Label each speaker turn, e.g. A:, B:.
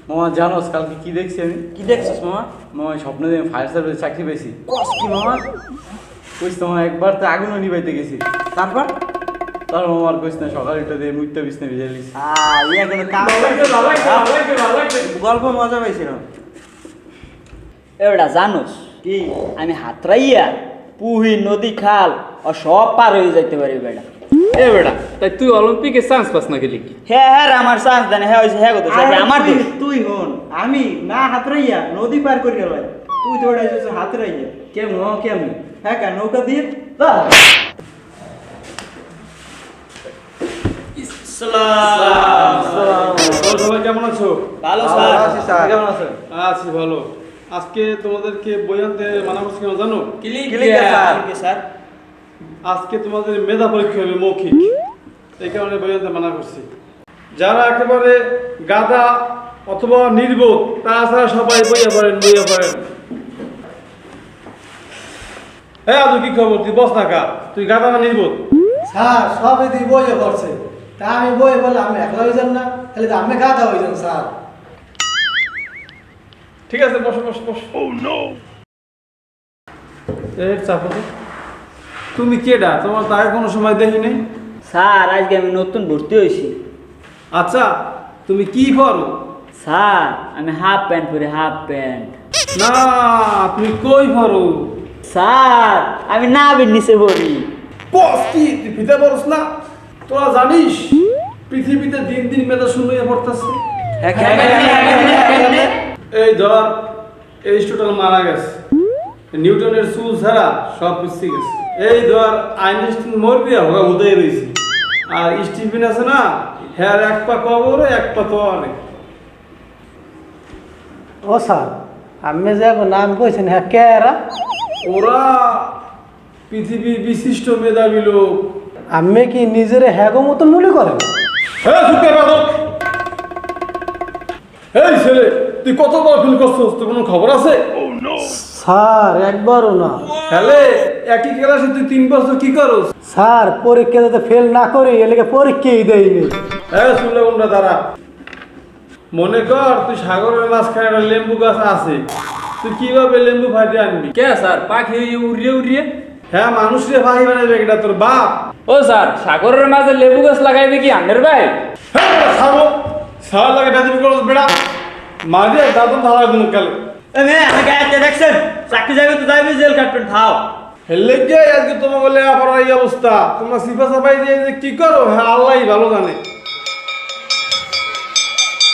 A: মামা জানোস কালকে কি দেখছি আমি?
B: কি দেখছিস মামা?
A: মামা স্বপ্নে দেখে ফায়ার সার্ভিসে চাকরি পেয়েছি।
B: কস কি মামা?
A: কইস তো মামা একবার তো আগুনও নিবাইতে গেছি।
B: তারপর
A: তার মামা আর কইস না সকালে উঠে দিয়ে মুইতে বিছনে ভিজে লিস।
B: ইয়া কোনো কাম গল্প মজা পাইছিলাম। এবারে জানোস কি আমি হাতরাইয়া পুহি নদী খাল ও সব পার হয়ে যাইতে পারি বেটা।
C: এ বেটা তাই তুই অলিম্পিকে চান্স পাস না গেলি কি?
B: হ্যাঁ হ্যাঁ আমার চান্স দেন হ্যাঁ হইছে হ্যাঁ কত আমার দোষ।
D: তুই হন আমি না হাতরাইয়া নদী পার করে গেল তুই তো ওটাইছিস হাতরাইয়া
A: কেমন মামা কেমন?
D: হ্যাঁ কেন নৌকা দিয়ে
C: সবাই কেমন আছো?
B: ভালো স্যার।
A: কেমন আছেন?
C: আছি ভালো। আজকে তোমাদেরকে বই আনতে মানা করছি কেন জানো?
B: স্যার
C: আজকে তোমাদের মেধা পরীক্ষা হবে মৌখিক, এই কারণে বই আনতে মানা করছি। যারা একেবারে গাধা অথবা নির্বোধ তাছাড়া সবাই বইয়া পড়েন। হ্যাঁ আদু কি খবর? তুই বস না কা, তুই গাধা না নির্বোধ?
E: স্যার সবই তুই বইয়ে পড়ছে তা আমি বইয়ে বললে আমি একলা হয়ে যান না, তাহলে তো আমি গাধা হয়ে যান স্যার।
C: ঠিক আছে বসো। এই চাপো তো। তুমি কেডা? তোমার তো আগে কোনো সময় দেখি নাই।
B: স্যার আজকে আমি নতুন ভর্তি হয়েছি।
C: আচ্ছা তুমি কি করো?
B: স্যার আমি হাফ প্যান্ট পরি হাফ প্যান্ট।
C: না তুমি কই পড়ো?
B: স্যার আমি নাবির নিচে পড়ি।
C: বস কি তুই পিতা বলস না? তোরা জানিস পৃথিবীতে দিন দিন মেধা শূন্য হয়ে পড়তেছে। এই ধর এই স্টুডেন্ট মারা গেছে, নিউটনের চুল ছাড়া সব পিছিয়ে গেছে। এই ধর আইনস্টাইন মরবি ওরা উদয় রয়েছে, আর স্টিফেন আছে না হ্যার এক পা কবরে এক পা তোয়ারে।
E: ও স্যার আমি যে নাম কইছেন হ্যাঁ কে এরা?
C: ওরা পৃথিবীর বিশিষ্ট মেধাবী লোক।
E: আমি কি নিজের হ্যাগো মতন মনে করেন?
C: হ্যাঁ সুখে বাদক। এই ছেলে তুই কতবার ফিল করছিস, তোর কোনো খবর আছে?
E: স্যার একবারও না।
C: তাহলে একই ক্লাসে তুই 3 বছর কি করস?
E: স্যার পরীক্ষা যাতে ফেল না করি এলাকা পরীক্ষাই দেয়নি।
C: হ্যাঁ শুনলে কোনটা দাঁড়া। মনে কর তুই সাগরের মাঝখানে একটা লেম্বু গাছ আছে, তুই কিভাবে লেম্বু ফাটিয়ে আনবি?
F: কে স্যার পাখি উড়িয়ে
C: হ্যাঁ মানুষরে ভাই বানাবে এটা তোর বাপ।
F: ও স্যার সাগরের মাঝে লেবু গাছ লাগাইবে কি আন্ডার ভাই?
C: হ্যাঁ সাগর সার লাগে বেদবি করস বেড়া, মারিয়া দাদন ধারা গুলো কালে।
B: আমি গায়ে দেখছেন চাকরি জায়গায় তো যাইবে জেল কাটবেন খাও।
C: হেলে গে আজকে তোমাকে বলে এই অবস্থা, তোমরা সিফা সাফাই দিয়ে যে কি করো হ্যাঁ আল্লাহই ভালো জানে।